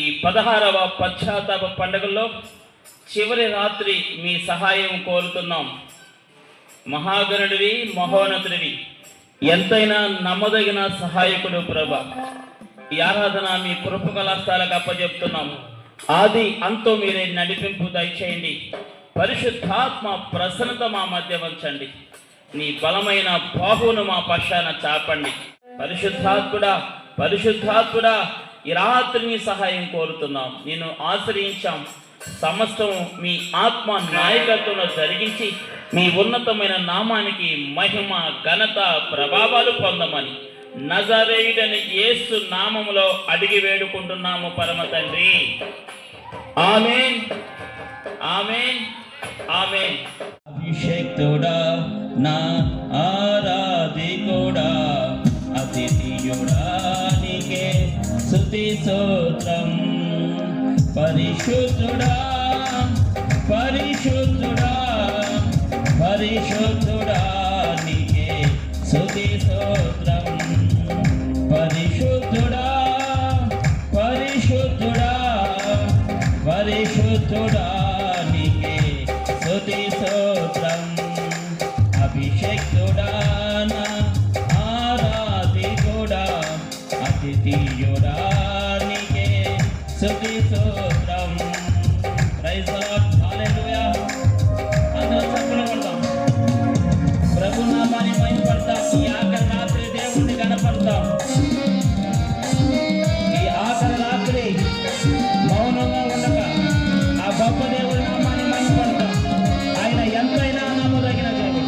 ఈ 16వ పశ్చాత్తాప పండుగల్లో చివరి రాత్రి మీ సహాయం కోరుతున్నాం. మహాగణుడివి, మహోన్నతుడివి, ఎంతైనా నమ్మదగిన సహాయకుడు ప్రభా. ఈ ఆరాధన మీ కృపగల హస్తాలకు అప్పచెప్తున్నాం. ఆది అంతో మీరే నడిపింపు దయచేయండి. పరిశుద్ధాత్మ ప్రసన్నత మా మధ్య ఉంచండి. నీ బలమైన బాహువును మా పక్షాన చాపండి. పరిశుద్ధాత్ముడా, పరిశుద్ధాత్ముడా, ఈ రాత్రి నీ సహాయం కోరుతున్నాం. నేను ఆశ్రయించాం. సమస్తం మీ ఆత్మ నాయకత్వంలో జరిగించి మీ ఉన్నతమైన నామానికి మహిమ, ఘనత, ప్రభావాలు పొందమని నజరేయుడని యేసు నామములో అడిగి వేడుకుంటున్నాము పరమ తండ్రి. ఆమేన్, ఆమేన్, ఆమేన్. అభిషేక్తుడా, నా ఆరాధికుడా, అతిథియుడా, నీకే స్తుతి స్తోత్రం. పరిశుద్ధుడా, పరిశుద్ధుడా, పరిశుద్ధుడా, నీకే స్తుతి స్తోత్రం. పరిశుద్ధుడా, పరిశుద్ధుడా, పరిశుద్ధుడా, నీకే స్తుతి స్తోత్రం. అభిషేక్తుడా, నా ఆరాధికుడా, అతిథియుడా, నీకే స్తుతి స్తోత్రం. ప్రైజ్ ది లార్డ్, హల్లెలూయా. అందరూ చప్పట్లు కొడదాం, ప్రభు నామాన్ని మహిమపడతాం. ఈ ఆఖరి రాత్రి దేవుణ్ణి కనపడతాం. ఈ ఆఖరి రాత్రి మౌనంగా ఉండగా ఆ గొప్ప దేవుడి నామాన్ని మహిమపడతాం. ఆయన ఎంతైనా నమ్మదగిన దేవుడు.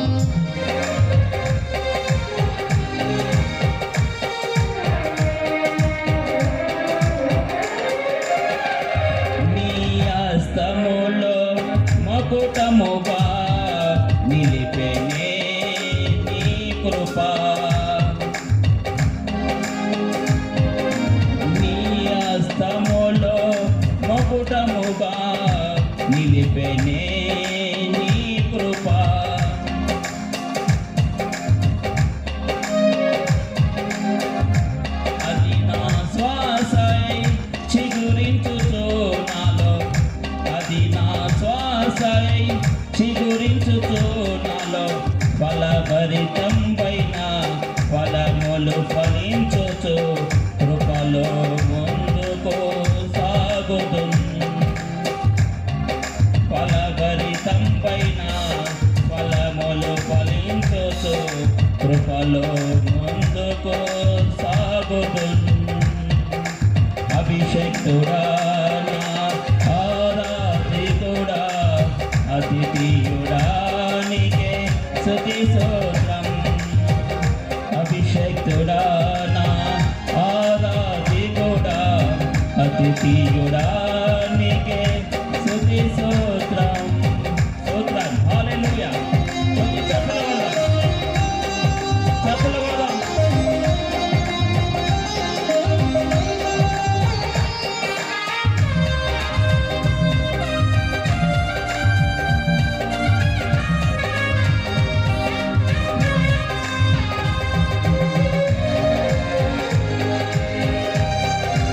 నీ హస్తములో మకుటముగా నిలిపెనే నీ కృప. నీ హస్తములో మకుటముగా నిలిపెనే నీ కృప. అది నా శ్వాసై చిగురించుచు నాలో, అది నా శ్వాసై చిగురించుచు నాలో, ఫలభరితం పైన ఫలములు ఫలించుచు కృపలో ముందుకు సాగుతున్. ఫలభరితం పైన ఫలములు ఫలించుచు కృపలో ముందుకు సాగుతున్. అభిషేక్తుడా, నా ఆరాధికుడా, అతిథియుడా, నీకే స్తుతి స్తోత్రం. అభిషేక్తుడా, నా ఆరాధికుడా, అతిథియుడా, నీకే స్తుతి స్తోత్రం. స్తోత్రం, హల్లెలూయా. కొంచెం చప్పట్లు కొడదాం, చప్పట్లు కొడదాం.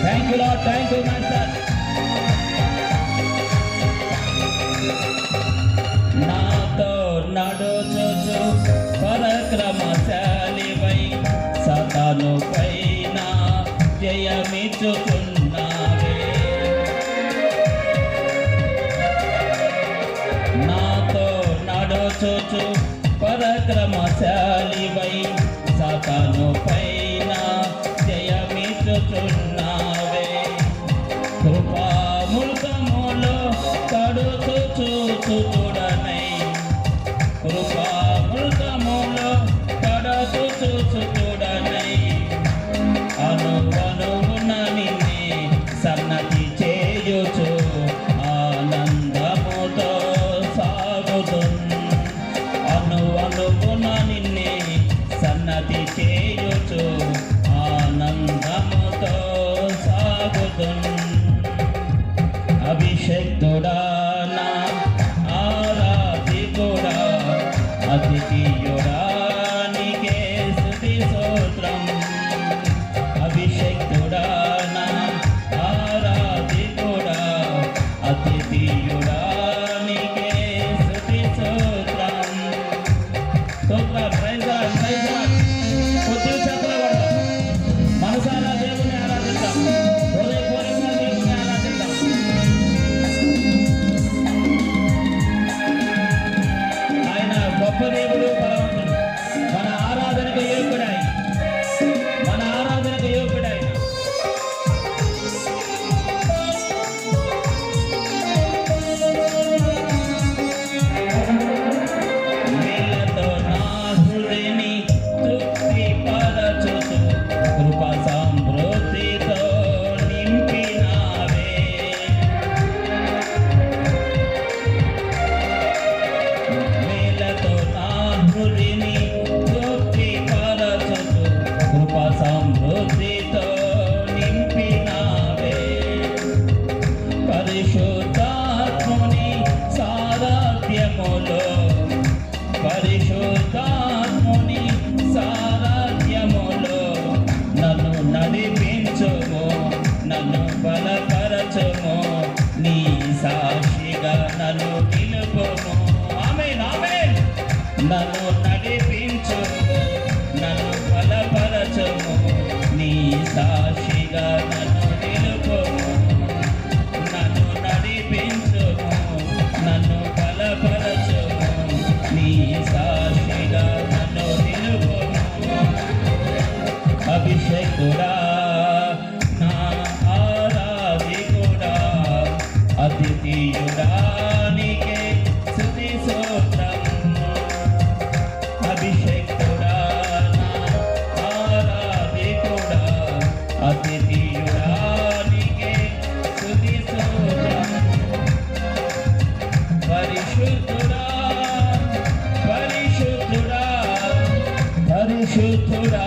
Thank you, Lord. Thank you, Master. నాతో నడుచుచు పరక్రమశాలివై సాతాను పైన జయమిచ్చుచున్నావే. నాతో నడుచుచు పరక్రమశాలివై సాతాను పైన జయమిచ్చుచున్నావే. కృపామృతములో తడుచుచు చూడనై, కృపామృతములో తడుచుచు చూడనై, అనువనువున నిన్నే సన్నతి చేయుచు ఆనందముతో సాగుతున్. అనువనువున నిన్నే సన్నతి చేయుచు ఆనందముతో సాగుతున్. అభిషేక్తుడా, నా ఆరాధికుడా, అతిథియుడా, నీకే స్తుతి స్తోత్రం. అభిషేక్తుడా, నా ఆరాధి బలపరచుము, నీ సాక్షిగా నన్ను నిలుపుము. ఆమేన్, ఆమేన్. నన్ను నడిపించుము, నన్ను బలపరచుము, నీ సాక్షిగా నన్ను నిలుపుము. నన్ను నడిపించుము, నన్ను బలపరచుము, నీ సాక్షిగా నన్ను నిలుపుము. అభిషేకుడా, నా ఆరాధికుడా, అద్వితీయుడా, నీకే స్తుతి స్తోత్రము. అభిషేకుడా, నా ఆరాధికుడా, అద్వితీయుడా, నీకే స్తుతి స్తోత్రము. పరిశుద్ధుడా, పరిశుద్ధుడా, పరిశుద్ధుడా,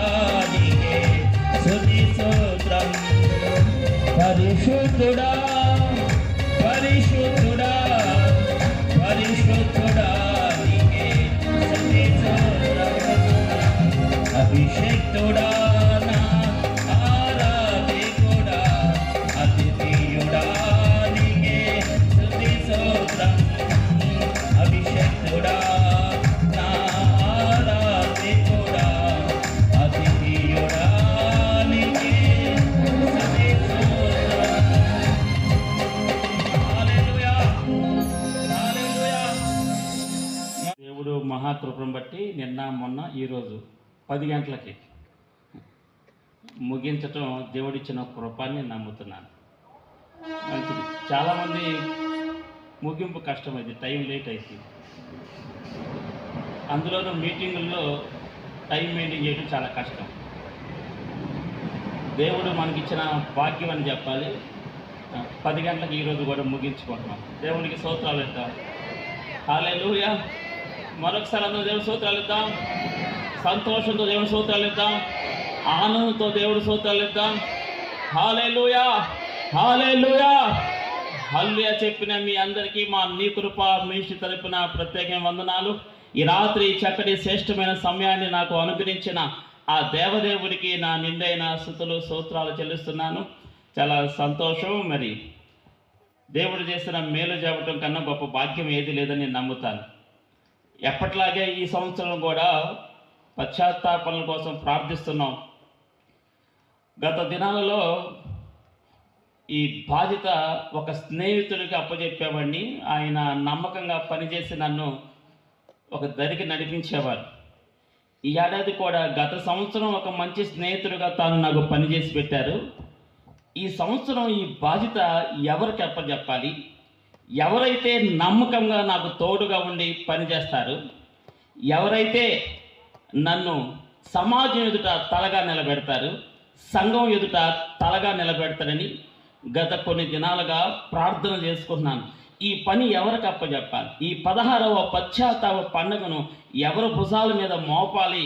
నీకే స్తుతి స్తోత్రం. పరిశుద్ధుడా, పరిశుద్ధుడా, పరిశుద్ధుడా, నీకే స్తుతి స్తోత్రం. అభిషేక్తుడా, నా ఆరాధికుడా, అద్వితీయుడా, నీకే స్తుతి స్తోత్రం. అభిషేక్తుడా, నా ఆరాధికుడా, అద్వితీయుడా, నీకే స్తుతి స్తోత్రం. హల్లెలూయా, హల్లెలూయా. దేవుడు మహాకృపను బట్టి నిన్న మొన్న ఈరోజు 10 గంటలకి ముగించటం దేవుడిచ్చిన కృపాన్ని నమ్ముతున్నాను. మంచిది. చాలామంది ముగింపు కష్టమైంది, టైం లేట్ అయిపోయింది. అందులోనూ మీటింగుల్లో టైం మెయింటైన్ చేయడం చాలా కష్టం. దేవుడు మనకిచ్చిన భాగ్యం అని చెప్పాలి. 10 గంటలకు ఈరోజు కూడా ముగించుకుంటున్నాం. దేవునికి స్తోత్రాలు ఇద్దాం. హల్లెలూయా. మరొకసారి అందరూ దేవుడి స్తోత్రాలు ఇద్దాం. సంతోషంతో దేవుడి స్తోత్రాలు ఇద్దాం. ఆనందంతో దేవుడి స్తోత్రాలు ఇద్దాం. హల్లెలూయా, హల్లెలూయా. హల్లెలూయా చెప్పిన మీ అందరికీ మా నీ కృప మినిస్ట్రీ తరపున ప్రత్యేకమైన వందనాలు. ఈ రాత్రి చక్కటి శ్రేష్టమైన సమయాన్ని నాకు అనుగ్రహించిన ఆ దేవదేవుడికి నా నిండైన స్తుతులు స్తోత్రాలు చెల్లిస్తున్నాను. చాలా సంతోషం. మరి దేవుడు చేసిన మేలు చెప్పటం కన్నా గొప్ప భాగ్యం ఏది లేదని నేను నమ్ముతాను. ఎప్పట్లాగే ఈ సంవత్సరం కూడా పశ్చాత్తాపనల కోసం ప్రార్థిస్తున్నాం. గత దినాలలో ఈ బాధ్యత ఒక స్నేహితుడికి అప్పచెప్పేవాడిని. ఆయన నమ్మకంగా పనిచేసి నన్ను ఒక దరికి నడిపించేవారు. ఈ ఏడాది కూడా గత సంవత్సరం ఒక మంచి స్నేహితుడిగా తాను నాకు పనిచేసి పెట్టారు. ఈ సంవత్సరం ఈ బాధ్యత ఎవరికి అప్పచెప్పాలి? ఎవరైతే నమ్మకంగా నాకు తోడుగా ఉండి పనిచేస్తారు, ఎవరైతే నన్ను సమాజం ఎదుట తలగా నిలబెడతారు, సంఘం ఎదుట తలగా నిలబెడతారని గత కొన్ని దినాలుగా ప్రార్థన చేసుకుంటున్నాను. ఈ పని ఎవరికి అప్పచెప్పాలి? ఈ 16వ పశ్చాత్తాప పండుగను ఎవరి భుజాల మీద మోపాలి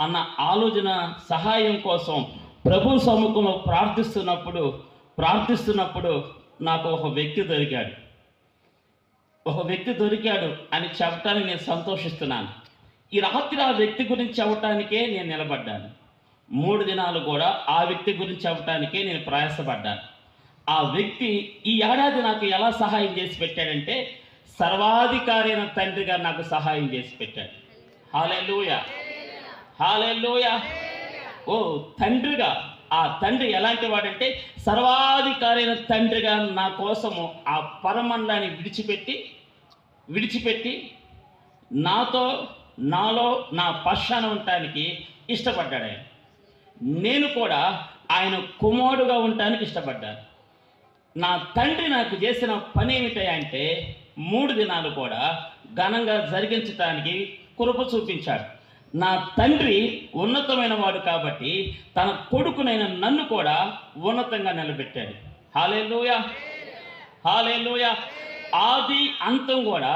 అన్న ఆలోచన సహాయం కోసం ప్రభు సముఖంలో ప్రార్థిస్తున్నప్పుడు నాకు ఒక వ్యక్తి దొరికాడు అని చెప్పడానికి నేను సంతోషిస్తున్నాను. ఈ రాత్రి ఆ వ్యక్తి గురించి చెప్పడానికే నేను నిలబడ్డాను. 3 దినాలు కూడా ఆ వ్యక్తి గురించి చెప్పడానికే నేను ప్రయాసపడ్డాను. ఆ వ్యక్తి ఈ ఏడాది నాకు ఎలా సహాయం చేసి పెట్టాడంటే, సర్వాధికారి అయిన తండ్రిగా నాకు సహాయం చేసి పెట్టాడు. హల్లెలూయా, హల్లెలూయా. ఓ తండ్రిగా, ఆ తండ్రి ఎలాంటి వాడంటే సర్వాధికారి అయిన తండ్రిగా నా కోసము ఆ పరమండాన్ని విడిచిపెట్టి నాలో నా పశ్చాన ఉండటానికి ఇష్టపడ్డాడు. ఆయన నేను కూడా ఆయన కుమారుడుగా ఉండటానికి ఇష్టపడ్డాను. నా తండ్రి నాకు చేసిన పని ఏమిటంటే 3 దినాలు కూడా ఘనంగా జరిగించడానికి కృప చూపించాడు. నా తండ్రి ఉన్నతమైన వాడు కాబట్టి తన కొడుకునైన నన్ను కూడా ఉన్నతంగా నిలబెట్టాడు. హల్లెలూయా, హల్లెలూయా. ఆది అంతం కూడా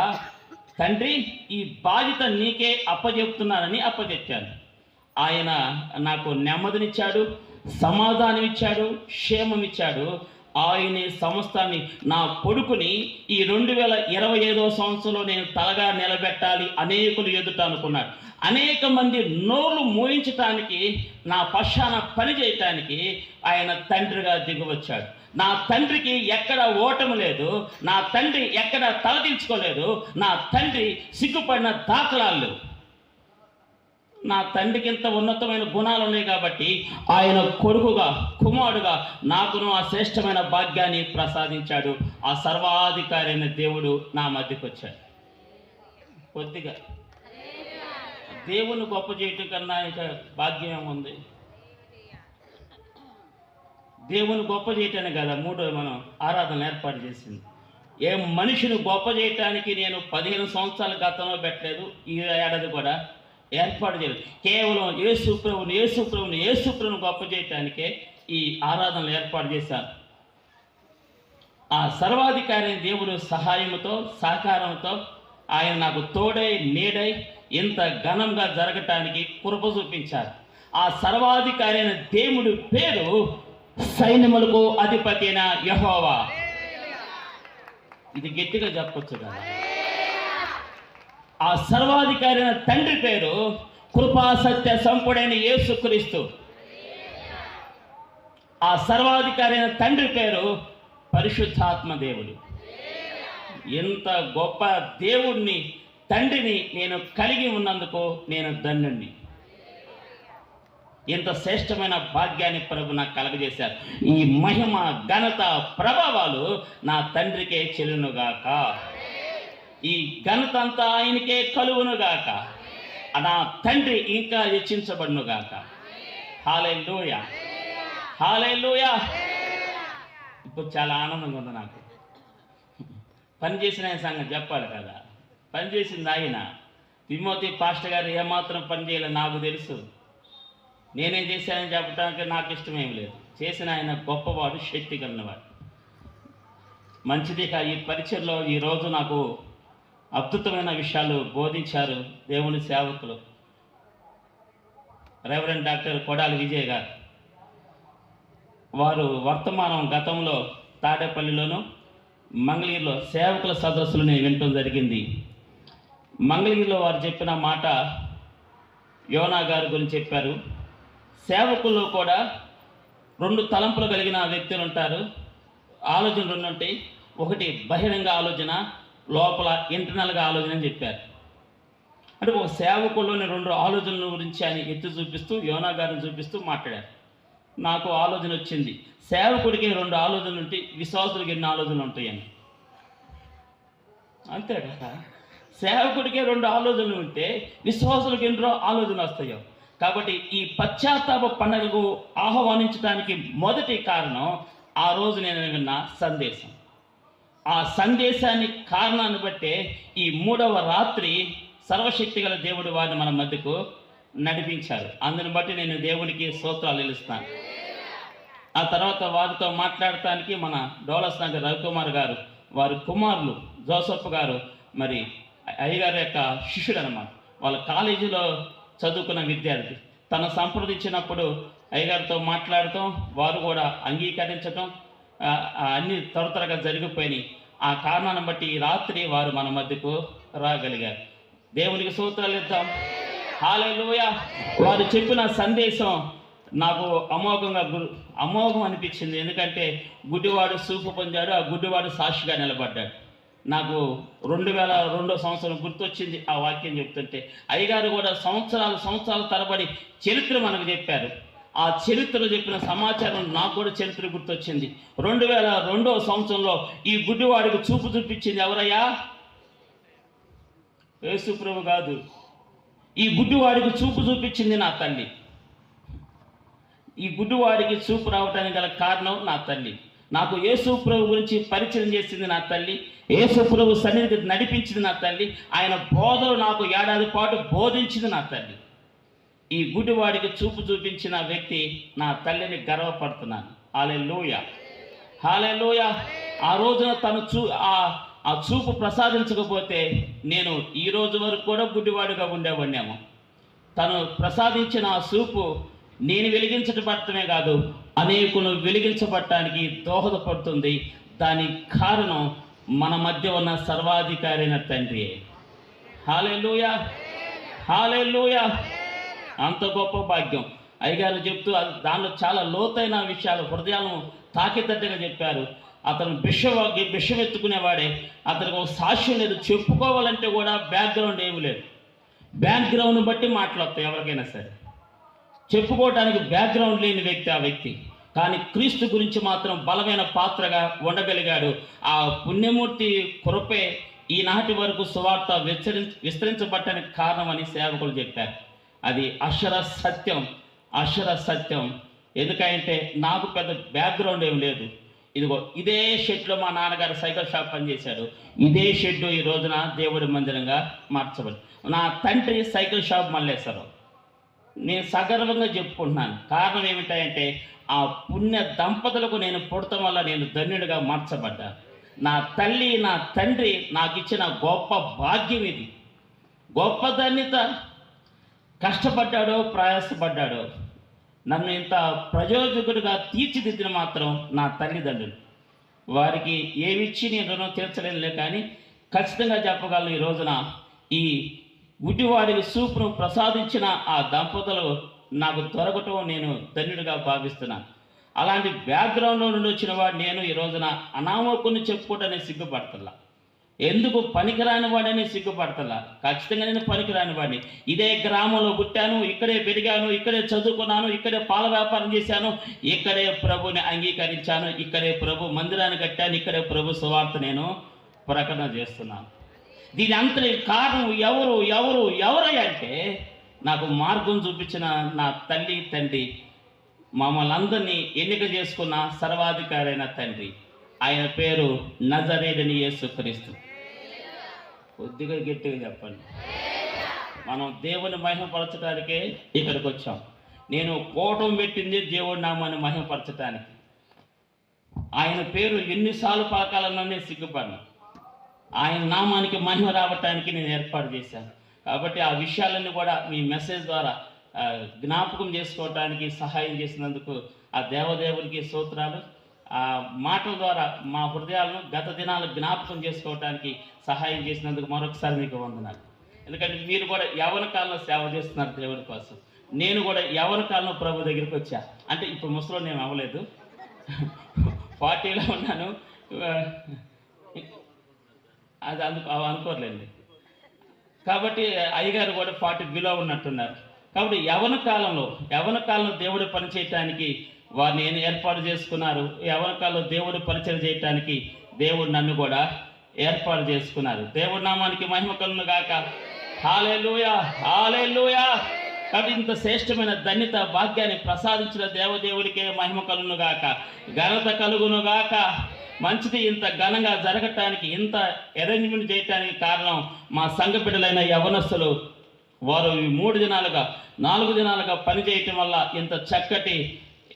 తండ్రి ఈ బాధ్యత నీకే అప్పచెప్పాను. ఆయన నాకు నెమ్మదినిచ్చాడు, సమాధానం ఇచ్చాడు, క్షేమం ఇచ్చాడు. ఆయనే సమస్తాన్ని, నా కొడుకుని ఈ 2025వ సంవత్సరంలో నేను తలగా నిలబెట్టాలి అనేకులు ఎదుట అనుకున్నాడు. అనేక మంది నోరు మోయించటానికి, నా పశ్చాన పని చేయటానికి ఆయన తండ్రిగా దిగివచ్చాడు. నా తండ్రికి ఎక్కడ ఓటమి లేదు, నా తండ్రి ఎక్కడ తలదించుకోలేదు, నా తండ్రి సిగ్గుపడిన దాఖలాలు లేవు. నా తండ్రికి ఇంత ఉన్నతమైన గుణాలు ఉన్నాయి కాబట్టి ఆయన కొడుకుగా, కుమారుడుగా నాకును ఆ శ్రేష్టమైన భాగ్యాన్ని ప్రసాదించాడు. ఆ సర్వాధికారి అయిన దేవుడు నా మధ్యకు వచ్చాడు. కొద్దిగా దేవుని గొప్ప చేయటం కన్నా ఇక భాగ్యం ఏముంది? దేవుని గొప్ప చేయటానికి కదా మూడో మనం ఆరాధన ఏర్పాటు చేసింది. ఏ మనిషిని గొప్ప చేయటానికి నేను 15 సంవత్సరాల గతంలో పెట్టలేదు, ఈ ఏడాది కూడా ఏర్పాటు చేయలేదు. కేవలం యేసు ప్రభుని గొప్ప చేయటానికే ఈ ఆరాధనలు ఏర్పాటు చేశాను. ఆ సర్వాధికారి దేవుడు సహాయంతో, సహకారంతో ఆయన నాకు తోడై, నీడై ఇంత ఘనంగా జరగటానికి కృప చూపించారు. ఆ సర్వాధికారి అయిన దేవుడి పేరు సైన్యములకు అధిపతి అయిన యెహోవా. ఇది గట్టిగా చెప్పొచ్చు కదా. ఆ సర్వాధికారి అయిన తండ్రి పేరు కృపా సత్య సంపుడైన యేసుక్రీస్తు. ఆ సర్వాధికారి అయిన తండ్రి పేరు పరిశుద్ధాత్మ దేవుడు. ఎంత గొప్ప దేవుణ్ణి, తండ్రిని నేను కలిగి ఉన్నందుకు నేను ధన్యుణ్ణి. ఇంత శ్రేష్టమైన భాగ్యాన్ని ప్రభు నాకు కలగజేశారు. ఈ మహిమ, ఘనత, ప్రభావాలు నా తండ్రికే చెల్లునుగాక. ఈ ఘనత అంతా ఆయనకే కలుగునుగాక. నా తండ్రి ఇంకా హెచ్చించబడునుగాక. హల్లెలూయా, హల్లెలూయా. ఇప్పుడు చాలా ఆనందంగా ఉంది నాకు. పనిచేసిన ఆయన సంగతి చెప్పాలి కదా. పనిచేసింది ఆయన. తిమోతి పాస్టర్ గారు ఏమాత్రం పని చేయలేదు నాకు తెలుసు. నేనేం చేశానని చెప్పడానికి నాకు ఇష్టమేమి లేదు. చేసిన ఆయన గొప్పవాడు, శక్తి కలిగినవాడు. మంచిది. ఈ పరిచయలో ఈరోజు నాకు అద్భుతమైన విషయాలు బోధించారు దేవుని సేవకులు. రెవరెండ్ డాక్టర్ కొడాలి విజయ్ గారు. వారు వర్తమానం గతంలో తాడేపల్లిలోను, మంగళగిరిలో సేవకుల సదస్సులు నేను వినటం జరిగింది. మంగళగిరిలో వారు చెప్పిన మాట యోనా గారి గురించి చెప్పారు. సేవకుల్లో కూడా 2 తలంపులు కలిగిన వ్యక్తులు ఉంటారు. ఆలోచనలు 2 ఉంటాయి. ఒకటి బహిరంగ ఆలోచన, లోపల ఇంటర్నల్గా ఆలోచన అని చెప్పారు. అంటే ఒక సేవకుల్లోని 2 ఆలోచనల గురించి ఆయన ఎత్తి చూపిస్తూ, యోనా గారిని చూపిస్తూ మాట్లాడారు. నాకు ఆలోచన వచ్చింది, సేవకుడికి 2 ఆలోచనలు ఉంటాయి, విశ్వాసులకి ఎన్ని ఆలోచనలు ఉంటాయని. అంతే కదా. సేవకుడికి 2 ఆలోచనలు ఉంటే విశ్వాసులకు ఎన్నో ఆలోచనలు వస్తాయో. కాబట్టి ఈ పశ్చాత్తాప పండుగకు ఆహ్వానించడానికి మొదటి కారణం ఆ రోజు నేను విన్న సందేశం. ఆ సందేశాన్ని కారణాన్ని బట్టే ఈ 3వ రాత్రి సర్వశక్తి గల దేవుడు వారిని మన మధ్యకు నడిపించారు. అందుని బట్టి నేను దేవునికి స్తోత్రాలు చెల్లిస్తాను. ఆ తర్వాత వారితో మాట్లాడటానికి మన డోలస్ నగర్ రవికుమార్ గారు, వారి కుమారులు జోసఫ్ గారు, మరి అయ్యగారి యొక్క శిష్యుడు అన్నమాట. వాళ్ళ కాలేజీలో చదువుకున్న విద్యార్థి తను సంప్రదించినప్పుడు అయ్యగారితో మాట్లాడటం, వారు కూడా అంగీకరించటం, అన్నీ త్వరగా జరిగిపోయినాయి. ఆ కారణాన్ని బట్టి ఈ రాత్రి వారు మన మధ్యకు రాగలిగారు. దేవునికి స్తోత్రాలు ఇద్దాం. హల్లెలూయా. వారు చెప్పిన సందేశం నాకు అమోఘం అనిపించింది. ఎందుకంటే గుడ్డివాడు చూపు పొందాడు, ఆ గుడ్డివాడు సాక్షిగా నిలబడ్డాడు. నాకు 2002 సంవత్సరం గుర్తొచ్చింది ఆ వాక్యం చెప్తుంటే. అయ్యగారు కూడా సంవత్సరాల తరబడి చరిత్ర మనకు చెప్పారు. ఆ చరిత్రలో చెప్పిన సమాచారం నాకు కూడా చరిత్ర గుర్తొచ్చింది. 2002 సంవత్సరంలో ఈ గుడ్డివాడికి చూపు చూపించింది ఎవరయ్యా? యేసు ప్రభు కాదు. ఈ గుడ్డివాడికి చూపు చూపించింది నా తల్లి. ఈ గుడ్డివాడికి చూపు రావడానికి గల కారణం నా తల్లి. నాకు యేసు ప్రభు గురించి పరిచయం చేసింది నా తల్లి. యేసు ప్రభు సన్నిధికి నడిపించింది నా తల్లి. ఆయన బోధలు నాకు ఏడాది పాటు బోధించింది నా తల్లి. ఈ గుడ్డివాడికి చూపు చూపించిన వ్యక్తి నా తల్లిని గర్వపడుతున్నాను. హల్లెలూయా, హల్లెలూయా. ఆ రోజున తను ఆ చూపు ప్రసాదించకపోతే నేను ఈ రోజు వరకు కూడా గుడ్డివాడిగా ఉండేవాడినేమో. తను ప్రసాదించిన ఆ చూపు నేను వెలిగించబడటమే కాదు, అనేకులు వెలిగించబడటానికి దోహదపడుతుంది. దానికి కారణం మన మధ్య ఉన్న సర్వాధికారి అయిన తండ్రి. హల్లెలూయా, హల్లెలూయా. అంత గొప్ప భాగ్యం. అయ్యగారు చెప్తూ దానిలో చాలా లోతైన విషయాలు, హృదయాలను తాకితట్టుగా చెప్పారు. అతను బిషం ఎత్తుకునేవాడే. అతనికి ఒక సాక్ష్యం లేదు, చెప్పుకోవాలంటే కూడా బ్యాక్గ్రౌండ్ ఏమి లేదు. బ్యాక్గ్రౌండ్ బట్టి మాట్లాడతాయి ఎవరికైనా సరే. చెప్పుకోవడానికి బ్యాక్గ్రౌండ్ లేని వ్యక్తి ఆ వ్యక్తి. కానీ క్రీస్తు గురించి మాత్రం బలమైన పాత్రగా ఉండగలిగాడు. ఆ పుణ్యమూర్తి కృపే ఈనాటి వరకు సువార్త విస్తరించబట్టడానికి కారణమని సేవకులు చెప్పారు. అది అక్షర సత్యం, అక్షర సత్యం. ఎందుకంటే నాకు పెద్ద బ్యాక్గ్రౌండ్ ఏం లేదు. ఇదిగో ఇదే షెడ్లో మా నాన్నగారు సైకిల్ షాప్ పనిచేశాడు. ఇదే షెడ్ ఈ రోజున దేవుడి మందిరంగా మార్చబడి. నా తండ్రి సైకిల్ షాప్ మల్లేశ్వరం. నేను సగర్వంగా చెప్పుకుంటున్నాను. కారణం ఏమిటంటే ఆ పుణ్య దంపతులకు నేను పుడటం వల్ల నేను ధన్యుడిగా మార్చబడ్డాను. నా తల్లి నా తండ్రి నాకు ఇచ్చిన గొప్ప భాగ్యం ఇది, గొప్ప ధన్యత. కష్టపడ్డాడో ప్రయాసపడ్డాడో నన్ను ఇంత ప్రయోజకుడిగా తీర్చిదిద్దిన మాత్రం నా తల్లిదండ్రులు. వారికి ఏమిచ్చి నేను రుణం తీర్చలేనులే, కానీ ఖచ్చితంగా చెప్పగలను ఈ రోజున ఈ గుడ్డివాడికి సూపును ప్రసాదించిన ఆ దంపతులు నాకు దొరకటం నేను ధన్యుడిగా భావిస్తున్నాను. అలాంటి బ్యాక్గ్రౌండ్లో నుండి వచ్చిన వాడు నేను ఈ రోజున అనామకుని చెప్పుకోవటానికి సిగ్గుపడతల్లా. ఎందుకు పనికిరాని వాడని సిగ్గుపడతల్లా. ఖచ్చితంగా నేను పనికిరాని వాడిని. ఇదే గ్రామంలో పుట్టాను, ఇక్కడే పెరిగాను, ఇక్కడే చదువుకున్నాను, ఇక్కడే పాల వ్యాపారం చేశాను, ఇక్కడే ప్రభుని అంగీకరించాను, ఇక్కడే ప్రభు మందిరాన్ని కట్టాను, ఇక్కడే ప్రభు సువార్త నేను ప్రకటన చేస్తున్నాను. దీని అంతటి కారణం ఎవరు అంటే నాకు మార్గం చూపించిన నా తల్లి తండ్రి, మమ్మల్ని అందరినీ ఎన్నిక చేసుకున్న సర్వాధికారి అయిన తండ్రి. ఆయన పేరు నజరేయుడైన యేసుక్రీస్తు. కొద్దిగా గట్టిగా చెప్పండి. మనం దేవుని మహిమపరచడానికే ఇక్కడికి వచ్చాం. నేను కోటం పెట్టింది దేవుడి నామాన్ని మహిమపరచడానికి. ఆయన పేరు ఎన్నిసార్లు పలకాలన్నా నేను సిగ్గుపడినా. ఆయన నామానికి మహిమ రావటానికి నేను ఏర్పాటు చేశాను. కాబట్టి ఆ విషయాలన్నీ కూడా మీ మెసేజ్ ద్వారా జ్ఞాపకం చేసుకోవటానికి సహాయం చేసినందుకు ఆ దేవదేవునికి స్తోత్రాలు. ఆ మాటల ద్వారా మా హృదయాలను గత దినాలు జ్ఞాపకం చేసుకోవటానికి సహాయం చేసినందుకు మరొకసారి మీకు వందనాలు. ఎందుకంటే మీరు కూడా యవ్వన కాలంలో సేవ చేస్తున్నారు దేవుని కోసం. నేను కూడా యవ్వన కాలంలో ప్రభు దగ్గరికి వచ్చా. అంటే ఇప్పుడు ముసలో నేను అవ్వలేదు, 40లో ఉన్నాను. అది అనుకోర్లేండి. కాబట్టి అయ్యగారు కూడా 40 బిలో ఉన్నట్టున్నారు. కాబట్టి యవ్వన కాలంలో దేవుడు పని చేయటానికి వారిని ఏర్పాటు చేసుకున్నారు. యవ్వన కాలంలో దేవుడు పరిచయం చేయటానికి దేవుడు నన్ను కూడా ఏర్పాటు చేసుకున్నారు. దేవుడి నామానికి మహిమ కలుగును గాక. హల్లెలూయా, హల్లెలూయా. కాబట్టి ఇంత శ్రేష్టమైన ధన్యత భాగ్యాన్ని ప్రసాదించిన దేవదేవుడికే మహిమ కలుగును గాక, ఘనత కలుగును గాక. మంచిది. ఇంత ఘనంగా జరగటానికి, ఇంత అరేంజ్మెంట్ చేయటానికి కారణం మా సంఘ బిడ్డలైన యవనస్తులు. వారు 3 దినాలుగా 4 దినాలుగా పనిచేయటం వల్ల ఇంత చక్కటి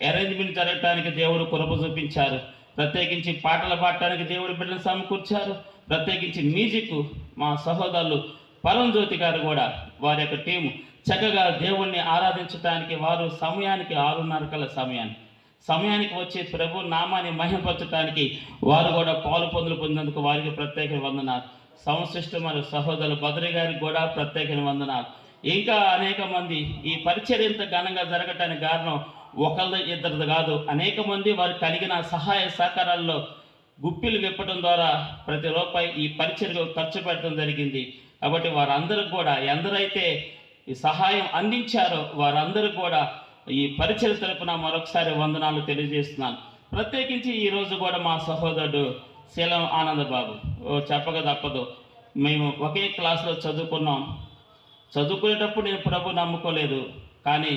అరేంజ్మెంట్ జరగటానికి దేవుడు కృప చూపించారు. ప్రత్యేకించి పాటలు పాడటానికి దేవుడు బిడ్డలు సమకూర్చారు. ప్రత్యేకించి మ్యూజిక్ మా సహోదరులు పరంజ్యోతి గారు కూడా వారి యొక్క టీము చక్కగా దేవుణ్ణి ఆరాధించడానికి వారు సమయానికి 6:30 కల్లా సమయానికి వచ్చి ప్రభు నామాన్ని మహిమపరచడానికి వారు కూడా పాలు పొందినందుకు వారికి ప్రత్యేక వందనాలు. సంశ్లిష్టమైన సహోదరులు బద్రి గారికి కూడా ప్రత్యేక వందనాలు. ఇంకా అనేక మంది ఈ పరిచర్య ఇంత ఘనంగా జరగటానికి కారణం ఒకళ్ళు ఇద్దరిది కాదు, అనేక మంది వారు కలిగిన సహాయ సహకారాల్లో గుప్పిలు విప్పటం ద్వారా ప్రతి రూపాయి ఈ పరిచర్యకు ఖర్చు పెట్టడం జరిగింది. కాబట్టి వారందరూ కూడా ఎందరైతే ఈ సహాయం అందించారో వారందరూ కూడా ఈ పరిచర్య తరపున మరొకసారి వందనాలు తెలియజేస్తున్నాను. ప్రత్యేకించి ఈరోజు కూడా మా సహోదరుడు శీలం ఆనందబాబు చెప్పక తప్పదు. మేము ఒకే క్లాసులో చదువుకునేటప్పుడు నేను ప్రభు నమ్ముకోలేదు, కానీ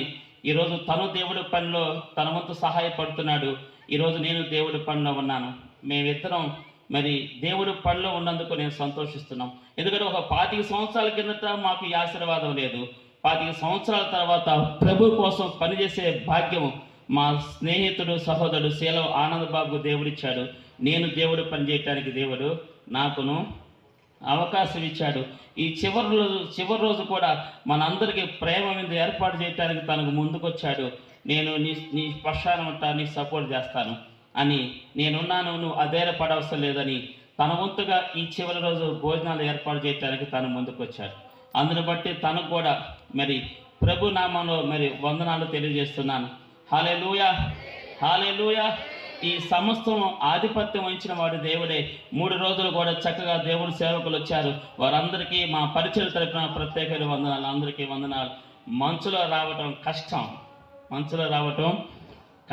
ఈరోజు తను దేవుడి పనిలో తన వంతు సహాయపడుతున్నాడు. ఈరోజు నేను దేవుడి పనిలో ఉన్నాను. మేమిద్దరం మరి దేవుడి పనిలో ఉన్నందుకు నేను సంతోషిస్తున్నాం. ఎందుకంటే ఒక 25 సంవత్సరాల కిందట మాకు ఈ ఆశీర్వాదం లేదు. 25 సంవత్సరాల తర్వాత ప్రభు కోసం పనిచేసే భాగ్యం మా స్నేహితుడు సహోదరుడు శీలం ఆనందబాబు దేవుడిచ్చాడు. నేను దేవుడు పనిచేయటానికి దేవుడు నాకును అవకాశం ఇచ్చాడు. ఈ చివరి రోజు కూడా మనందరికీ ప్రేమ మీద ఏర్పాటు చేయడానికి తనకు ముందుకొచ్చాడు. నేను నీ పక్షాన ఉంటా, నీ సపోర్ట్ చేస్తాను అని నేనున్నాను, నువ్వు అధైర్యపడవసరం లేదని తన వంతుగా ఈ చివరి రోజు భోజనాలు ఏర్పాటు చేయడానికి తను ముందుకొచ్చాడు. అందును బట్టి తనకు కూడా మరి ప్రభు నామంలో మరి వందనాలు తెలియజేస్తున్నాను. హల్లెలూయా, హల్లెలూయా. ఈ సమస్తం ఆధిపత్యం వహించిన వాడు దేవుడే. 3 రోజులు కూడా చక్కగా దేవుడి సేవకులు వచ్చారు. వారందరికీ మా పరిచయం తరపున ప్రత్యేక వందనాలు. అందరికీ వందనాలు. మంచులో రావటం కష్టం, మంచులో రావటం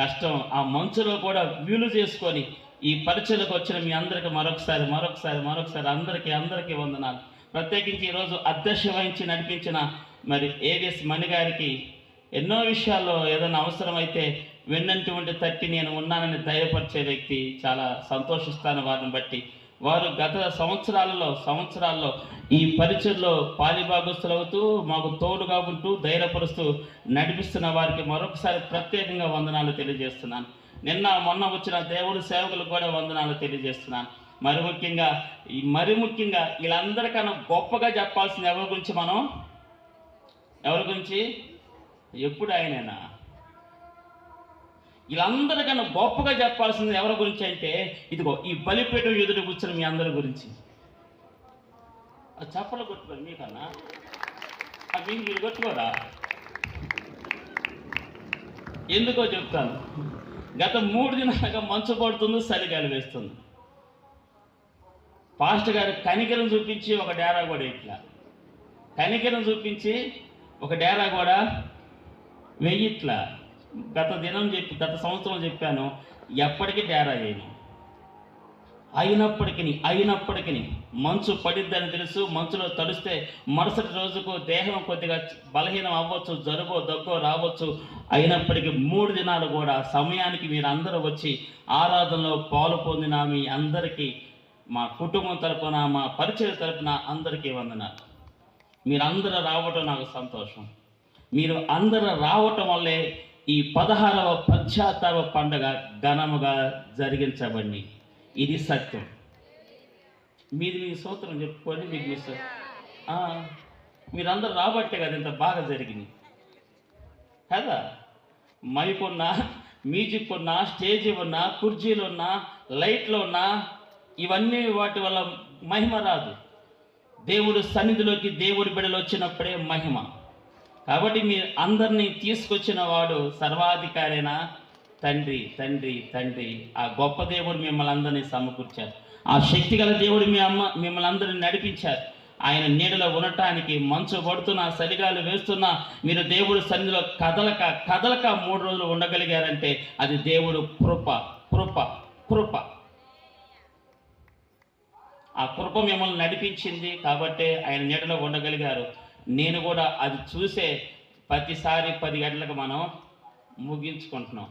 కష్టం. ఆ మంచులో కూడా వీలు చేసుకొని ఈ పరిచయలకు వచ్చిన మీ అందరికీ మరొకసారి అందరికీ వందనాలు. ప్రత్యేకించి ఈరోజు అధ్యక్ష వహించి నడిపించిన మరి ఏవిఎస్ మణి గారికి ఎన్నో విషయాల్లో ఏదైనా అవసరమైతే వెన్నంటి తట్టి నేను ఉన్నానని ధైర్యపరిచే వ్యక్తి. చాలా సంతోషిస్తాను వారిని బట్టి. వారు గత సంవత్సరాల్లో ఈ పరిచయలో పాలిభాగస్తులవుతూ మాకు తోడుగా ఉంటూ ధైర్యపరుస్తూ నడిపిస్తున్న వారికి మరొకసారి ప్రత్యేకంగా వందనాలు తెలియజేస్తున్నాను. మొన్న వచ్చిన దేవుడి సేవకులకు కూడా వందనాలు తెలియజేస్తున్నాను. మరి ముఖ్యంగా వీళ్ళందరికన్నా గొప్పగా చెప్పాల్సింది ఎవరి గురించి ఎప్పుడు ఆయనేనా? వీళ్ళందరికన్నా గొప్పగా చెప్పాల్సింది ఎవరి గురించి అంటే, ఇదిగో ఈ బలిపీఠం ఎదురు కూర్చున్న మీ అందరి గురించి. చెప్పలు కొట్టుకోరు మీకన్నా, మీకు మీరు కొట్టుకోరా? ఎందుకో చెప్తాను. గత 3 దినాలుగా మంచు పడుతుంది, చలిగాలి వేస్తుంది. పాస్టర్ గారు కనికరం చూపించి ఒక డేరా కూడా వెయ్యిట్లా. గత సంవత్సరం చెప్పాను, ఎప్పటికీ డేరా చేయను. అయినప్పటికీ మంచు పడిద్దని తెలుసు. మంచులో తడిస్తే మరుసటి రోజుకు దేహం కొద్దిగా బలహీనం అవ్వచ్చు, జరుగో దగ్గో రావచ్చు. అయినప్పటికీ 3 దినాలు కూడా సమయానికి మీరు అందరూ వచ్చి ఆరాధనలో పాలు పొందిన మీ అందరికీ మా కుటుంబం తరపున, మా పరిచయ తరపున అందరికీ వందనాలు. మీరందరూ రావటం నాకు సంతోషం. మీరు అందరూ రావటం వల్లే ఈ 16వ పశ్చాత్తాప పండుగ ఘనముగా జరిగించబడి. ఇది సత్యం. మీ సూత్రం చెప్పుకొని మీకు మీరందరూ రాబట్టే కదా ఇంత బాగా జరిగింది కదా. మైక్ ఉన్నా, మ్యూజిక్ ఉన్నా, స్టేజ్ ఉన్నా, కుర్చీలు ఉన్నా, లైట్లు ఉన్నా, ఇవన్నీ వాటి వల్ల మహిమ రాదు. దేవుడు సన్నిధిలోకి దేవుడి బిడ్డలు వచ్చినప్పుడే మహిమ. కాబట్టి మీ అందరినీ తీసుకొచ్చిన వాడు సర్వాధికారైన తండ్రి. ఆ గొప్ప దేవుడు మిమ్మల్ని అందరినీ సమకూర్చారు. ఆ శక్తిగల దేవుడు మిమ్మల్ని అందరినీ నడిపించారు. ఆయన నీడలో ఉండటానికి మంచు పడుతున్నా, చలిగాలు వేస్తున్నా మీరు దేవుడు సన్నిధిలో కదలక 3 రోజులు ఉండగలిగారంటే అది దేవుడు కృప. ఆ కృప మిమ్మల్ని నడిపించింది కాబట్టే ఆయన నీడలో ఉండగలిగారు. నేను కూడా అది చూసే ప్రతిసారి 10 గంటలకు మనం ముగించుకుంటున్నాం.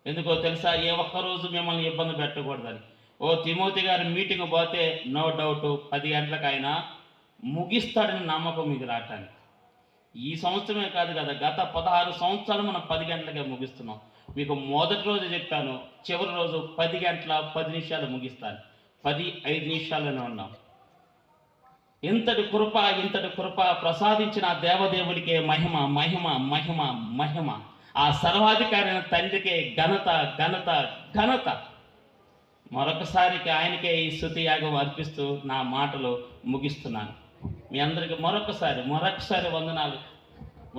ఎందుకో తెలుసా? ఏ ఒక్కరోజు మిమ్మల్ని ఇబ్బంది పెట్టకూడదని. తిమోతి గారి మీటింగ్ పోతే నో డౌట్ 10 గంటలకు ఆయన ముగిస్తాడని నమ్మకం మీకు రావటానికి. ఈ సంవత్సరమే కాదు కదా, గత 16 సంవత్సరాలు మనం 10 గంటలకే ముగిస్తున్నాం. మీకు మొదటి రోజు చెప్పాను, చివరి రోజు 10 గంటల 10 నిమిషాలు ముగిస్తాను. 5 నిమిషాల్లోనే ఉన్నాం. ఇంతటి కృప ప్రసాదించిన దేవదేవుడికే మహిమ. ఆ సర్వాధికారైన తండ్రికే ఘనత. మరొకసారికి ఆయనకే ఈ స్తుతి యాగం అర్పిస్తూ నా మాటలు ముగిస్తున్నాను. మీ అందరికీ మరొకసారి వందనాలు.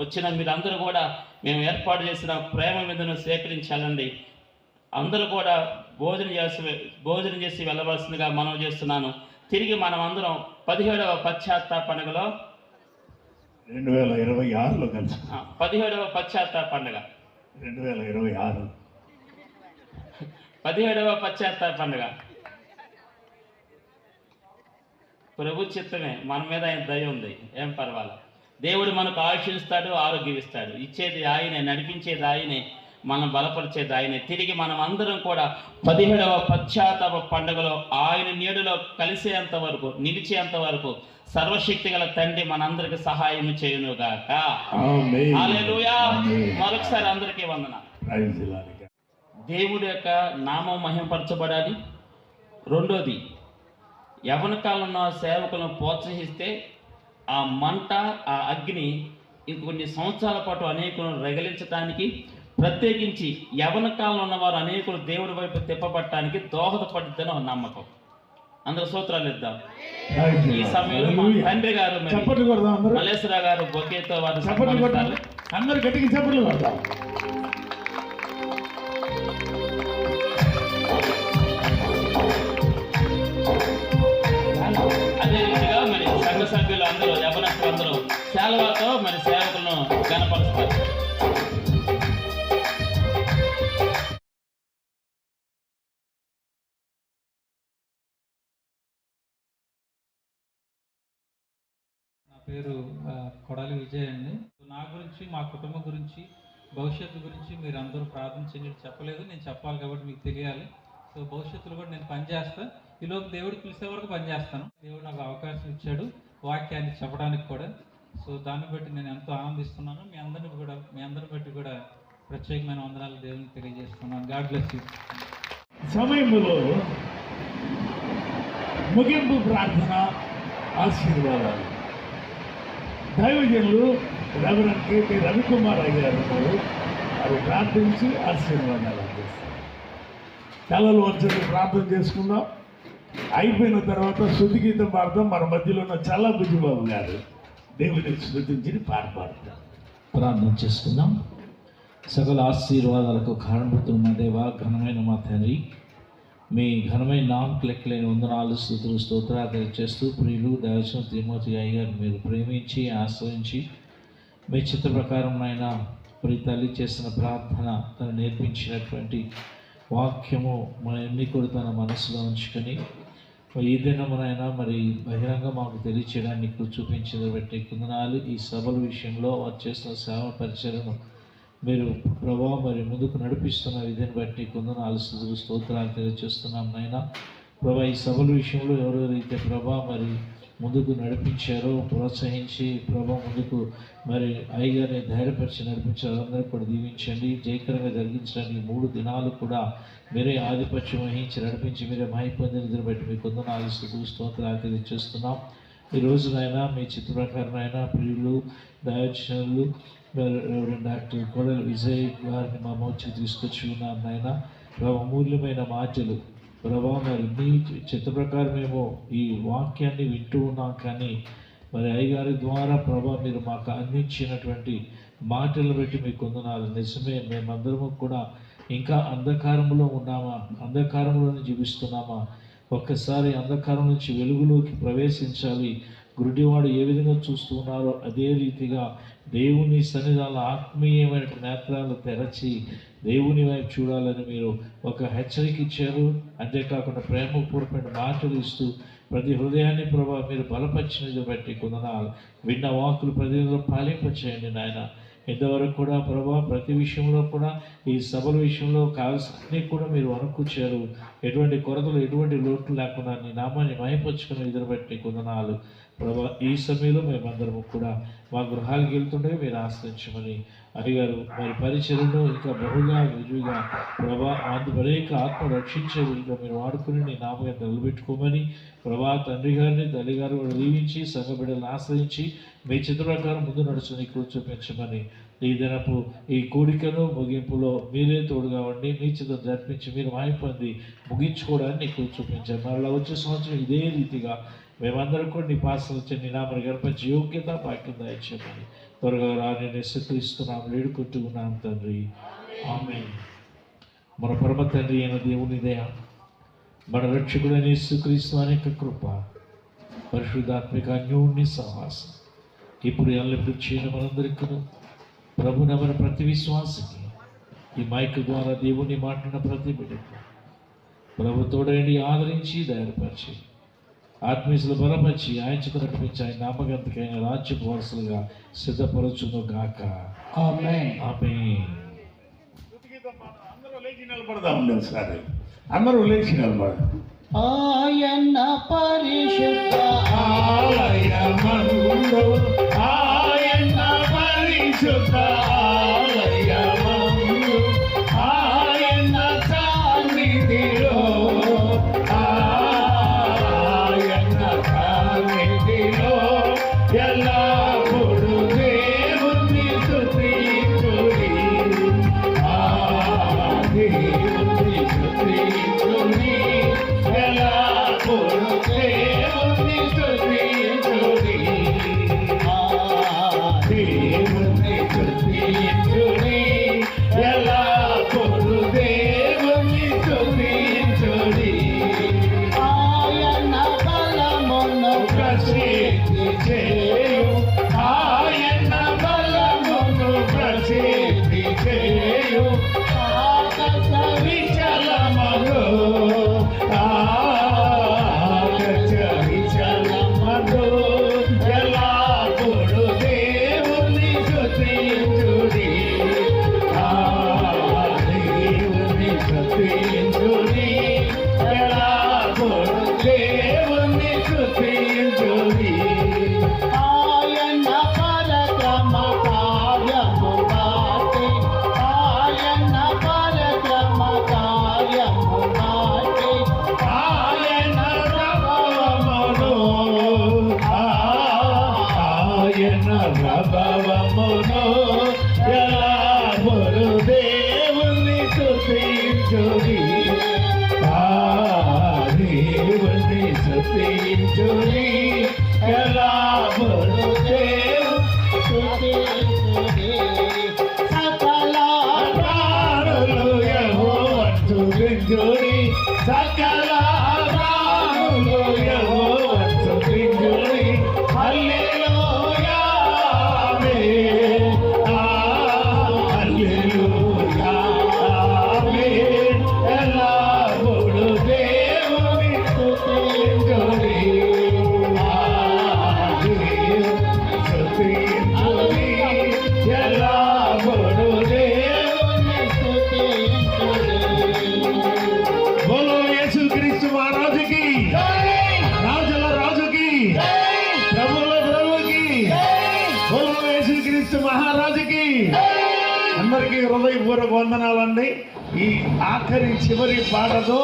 వచ్చిన మీరందరూ కూడా మేము ఏర్పాటు చేసిన ప్రేమ మీదను స్వీకరించాలండి. అందరూ కూడా భోజనం చేసి వెళ్ళవలసిందిగా మనం చేస్తున్నాను. తిరిగి మనం అందరం 17వ పశ్చాత్తాప పండుగలో 2026లో కలిసి 17వ పశ్చాత్తాప పండుగ 2026 17వ పశ్చాత్తాప పండుగ ప్రభు చిత్తమే. మన మీద ఆయన దయ ఉంది, ఏం పర్వాలేదు. దేవుడు మనకు ఆశీర్వదిస్తాడు, ఆరోగ్యం ఇస్తాడు. ఇచ్చేది ఆయనే, నడిపించేది ఆయనే, మనం బలపరిచేది ఆయనే. తిరిగి మనం అందరం కూడా 17వ పశ్చాత్తాప పండుగలో ఆయన నీడలో కలిసేంత వరకు, నిలిచేంత వరకు సర్వశక్తి గల తండ్రి మనందరికి సహాయం చేయునుగాక. హల్లెలూయా. మరొకసారి అందరికీ వందనాలు. దేవుడి యొక్క నామం మహిమపరచబడాలి. రెండోది, యవ్వన కాలంలో సేవకులను ప్రోత్సహిస్తే ఆ మంట, ఆ అగ్ని ఇంకొన్ని సంవత్సరాల పాటు అనేకులను రగిలించడానికి, ప్రత్యేకించి యవ్వన కాలంలో ఉన్నవారు అనేకులు దేవుడి వైపు తిప్పబట్టడానికి దోహదపడుతుందని ఒక నమ్మకం. అందరూ సూత్రాలు ఇద్దాం. ఈ సమయంలో మా తండ్రి గారు మల్లేశ్వరరావు గారు బొకేతో వారు అందరూ గట్టిగా చెప్పట్లు కొడతాం. పేరు కొడాలి విజయ్ అండి. నా గురించి, మా కుటుంబం గురించి, భవిష్యత్తు గురించి మీరు అందరూ ప్రార్థించండి. చెప్పలేదు, నేను చెప్పాలి కాబట్టి మీకు తెలియాలి. సో భవిష్యత్తులో కూడా నేను పనిచేస్తాను. ఈలోపు దేవుడు పిలిచే వరకు పనిచేస్తాను. దేవుడు నాకు అవకాశం ఇచ్చాడు వాక్యాన్ని చెప్పడానికి కూడా. సో దాన్ని బట్టి నేను ఎంతో ఆనందిస్తున్నాను. మీ అందరిని బట్టి కూడా ప్రత్యేకమైన వందనాలు దేవునికి తెలియజేస్తున్నాను. God bless you. సమయంలో ముగింపు ప్రార్థన ఆశీర్వాదాలు. దైవజనులు రెవరెండ్ కేటీ రవికుమార్ అయ్యారు ఉన్నారు. వారు ప్రార్థించి ఆశీర్వాదాలు అందిస్తారు. తలలు వచ్చి ప్రార్థన చేసుకుందాం. అయిపోయిన తర్వాత శృతి గీతం పాడతాం. మన మధ్యలో ఉన్న చల్ల బుజ్జిబాబు గారు దేవుని శృతించి పాడతారు. ప్రార్థన చేసుకుందాం. సకల ఆశీర్వాదాలకు కారణభూతులు మా దేవా, ఘనమైన మా తండ్రి, మీ ఘనమైన నామకు లెక్కలేని వందనాలు, స్తుతులు, స్తోత్రాలు తెలియజేస్తూ ప్రియులు దైవజనులు తిమోతి అయ్యారు మీరు ప్రేమించి ఆశ్రయించి మీ చిత్త ప్రకారం నాయన ప్రియ తల్లి చేసిన ప్రార్థన తను నేర్పించినటువంటి వాక్యము మన కూడా తన మనసులో ఉంచుకొని ఈ దినమునైనా మరి బహిరంగ మాకు తెలియచేయడానికి చూపించిన బట్టి కొందనాలు ఈ సభల విషయంలో వారు చేసిన సేవ పరిచయను మీరు ప్రభావం మరి ముందుకు నడిపిస్తున్న విధిని బట్టి కొందనాలు స్తుతులు స్తోత్రాలు తెలియజేస్తున్నాం నాయన. ప్రభా ఈ సభల విషయంలో ఎవరెవరైతే ప్రభా మరి ముందుకు నడిపించారో, ప్రోత్సహించి ప్రభా ముందుకు మరి అయ్యగారిని ధైర్యపరిచి నడిపించారు, అందరూ కూడా దీవించండి. జయకరంగా జరిగించడానికి 3 దినాలు కూడా మీరే ఆధిపత్యం వహించి నడిపించి మీరే మహిపొందిన బట్టి మీ కొందనాలు స్తుతులు స్తోత్రాలు తెలియజేస్తున్నాం. ఈ రోజునైనా మీ చిత్త ప్రకారమైనా ప్రియులు దైవజనులు డాక్టర్ కొడాలి విజయ్ గారిని మా మౌచికి తీసుకొచ్చి ఉన్నాం నాయన. అమూల్యమైన మాటలు ప్రభా మరి మీ చిత్త ప్రకారమేమో ఈ వాక్యాన్ని వింటూ ఉన్నాం, కానీ మరి అయ్యగారి ద్వారా ప్రభా మీరు మాకు అందించినటువంటి మాటలు బట్టి మీకు కొందనాలు. నిజమే, మేమందరము కూడా ఇంకా అంధకారంలో ఉన్నామా, అంధకారంలోనే జీవిస్తున్నామా? ఒక్కసారి అంధకారం నుంచి వెలుగులోకి ప్రవేశించాలి. గురుడివాడు ఏ విధంగా చూస్తూ ఉన్నారో అదే రీతిగా దేవుని సన్నిధానంలో ఆత్మీయమైన నేత్రాలు తెరచి దేవుని వైపు చూడాలని మీరు ఒక హెచ్చరిక ఇచ్చారు. అంతేకాకుండా ప్రేమపూర్వకమైన మాటలు ఇస్తూ ప్రతి హృదయాన్ని ప్రభావ మీరు బలపరిచినది బట్టి కొందనాలు. విన్న వాకులు ప్రతిలో పాలింపచేయండి నాయన. ఇంతవరకు కూడా ప్రభా ప్రతి విషయంలో కూడా ఈ సభల విషయంలో కావాల్సినవి కూడా మీరు అనుకూర్చారు. ఎటువంటి కొరతలు, ఎటువంటి లోట్లు లేకుండా నీ నామాన్ని మహిమపరుచుకుని ఎదురు బట్టి కొందనాలు ప్రభా. ఈ సమయంలో మేమందరము కూడా మా గృహాలకు వెళ్తుండే మీరు ఆశ్రయించమని అడిగారు. మరి పరిచయను ఇంకా బహుగా విరివిగా ప్రభా అనేక ఆత్మ రక్షించే విధంగా మీరు వాడుకుని నీ నామగా నిలబెట్టుకోమని ప్రభా తండ్రి గారిని తల్లి గారు కూడా దీవించి సంఘ బిడ్డలను ఆశ్రయించి మీ చిత్ర ప్రకారం ముందు నడుచుని చూపించమని ఈ దినపు ఈ కూడికను ముగింపులో మీరే తోడుగా ఉండి మీ చిత్రం జరిపించి మీరు మాయపొంది ముగించుకోవడానికి నీకు చూపించారు. మరలా వచ్చే సంవత్సరం ఇదే రీతిగా మేమందరం కూడా నీ పాసలు వచ్చి నీ నామని గర్పించి యోగ్యత భాగ్యం దయచేయమని త్వరగా రాని ఇస్తున్నాం వేడుకుంటున్నాం తండ్రి. ఆమేన్. మన పరమ తండ్రి అయిన దేవుని దయ, మన రక్షకుడైన యేసుక్రీస్తు అనేక కృప, పరిశుద్ధాత్మిక అన్యోన్య సహవాసం ఇప్పుడు ఎల్లప్పుడు చేయడం మనందరికీ ప్రభు నమ్మని ప్రతి విశ్వాసకి ఈ మైక్ ద్వారా దేవుని మాట్లాడిన ప్రతి బిడ్డకు ప్రభు తోడైండి ఆదరించి ధైర్యపరిచి ఆత్మీయులు బలపరిచి ఆయన చేత నడిపించి ఆయన నామగంతకైన రాజ్యపు వారసులుగా సిద్ధపరచును గాక. ఆమేన్. ఆమేన్. అందరూ లేచి నిలబడదాం ఒకసారి. అందరూ లేచి నిలబడదాం. ఆయన పరిశుద్ధ ఆలయమందు, ఆయన పరిశుద్ధ ఆలయమందు, ఆయన సన్నిధిలో, ఆయన సన్నిధిలో ఎల్లప్పుడూ దేవుని స్తుతించుడి, దేవుని స్తుతించుడి, ఎల్లప్పుడూ దేవుని స్తుతించుడి, దేవుని స్తుతించుడి, ఎల్లప్పుడూ దేవుని స్తుతించుడి. ఆయన బలమును ప్రసిద్ధి చేయు, ఆయన బలమును ప్రసిద్ధి చేయు, ఆకాశ విచలమగు, ఆకాశ విచలమగు, దేవుని స్తుతించుడి ఆయన పరక్రమ కార్యము నాటి ఆయన పరక్రమ కార్యము నాటి ఆయన ప్రభావమును ఆయన ప్రభావమును ఎలాగొరు దేవుని స్తుతించుడి దేవుని స్తుతించుడి ఎలాగొరు దేవుని సకల ప్రాణులు యెహోవాను స్తుతించుడి సకల ప్రాణులు యెహోవాను స్తుతించుడి హల్లెలూయా ఆమేన్ హల్లెలూయా ఆమేన్ ఎల్లప్పుడూ దేవుని స్తుతించుడి స్తుతించుడి ఎల్లప్పుడూ దేవుని బోలో యేసుక్రీస్తు మహారాజుకి రాజుల రాజుకి ప్రభుల ప్రభుకి బోలో యేసుక్రీస్తు మహారాజుకి అందరికీ హృదయపూర్వక వందనాలండి. ఈ ఆఖరి చివరి పాటతో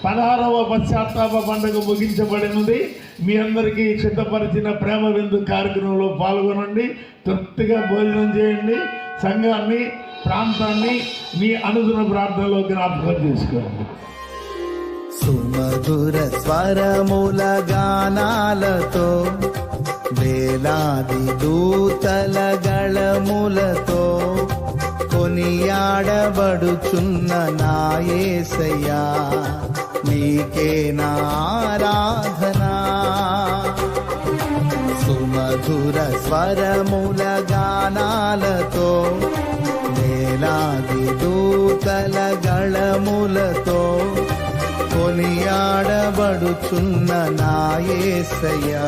16వ పశ్చాత్తాప పండుగ ముగించబడినది. మీ అందరికీ సిద్ధపరిచిన ప్రేమ విందు కార్యక్రమంలో పాల్గొనండి, తృప్తిగా భోజనం చేయండి, సంఘాన్ని ప్రాంతాన్ని మీ అనుదిన ప్రార్థనలో జ్ఞాపకం చేసుకోండి. సుమధుర స్వరముల గానాలతో వేలాది దూతల గళములతో కొనియాడబడుచున్న నా యేసయ్యా నీకే నా ఆరాధనా. సుమధుర స్వరముల గానాలతో వేలాది దూతల గళములతో కొనియాడబడుచున్న నా యేసయ్యా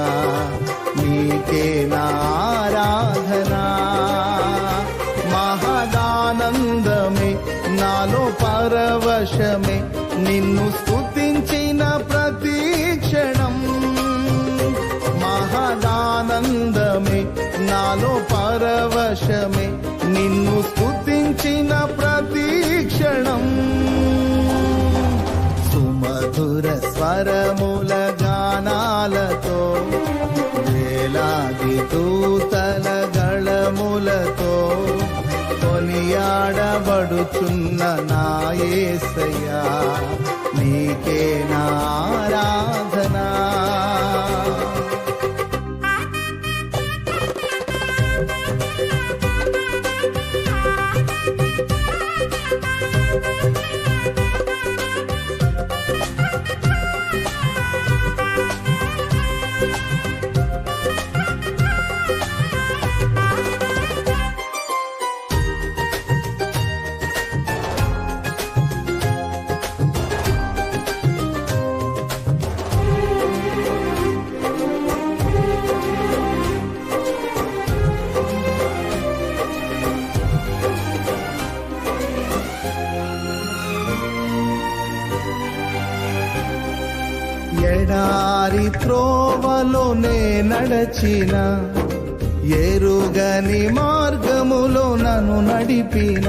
నీకే నా ఆరాధనా. మహదానందమే నాలో పరవశమే నిన్ను స్తుతించిన ప్రతి క్షణం. మహదానందమే నాలో పరవశమే నిన్ను స్తుతించిన ప్రతి క్షణం. సుమధుర స్వరముల గానాలతో వేలాది దూతల గళములతో కొనియాడబడుచున్న నా యేసయ్యా నీకే నా ఆరాధనా. ఎడారి త్రోవలోనే నడచిన ఎరుగని మార్గములో నన్ను నడిపిన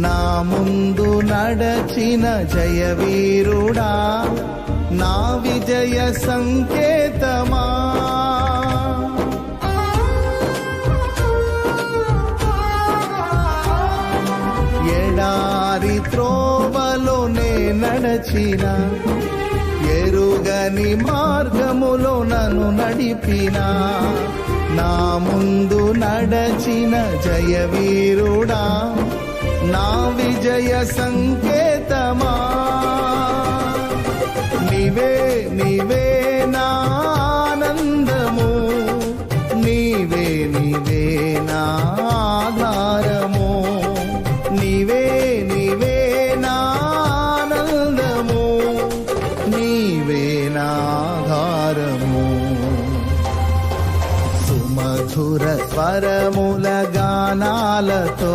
నా ముందు నడచిన జయవీరుడా నా విజయ సంకేతమా. ఎడారి త్రోవలోనే నడచిన ఎరుగని మార్గములో నన్ను నడిపిన నా ముందు నడచిన జయవీరుడా నా విజయ సంకేతమా. నీవే నీవే నా ఆనందము, నీవే నీవే నా ఆధారము, నీవే నీవే నా ఆనందము, నీవే నా ఆధారము. సుమధుర స్వరముల గానాలతో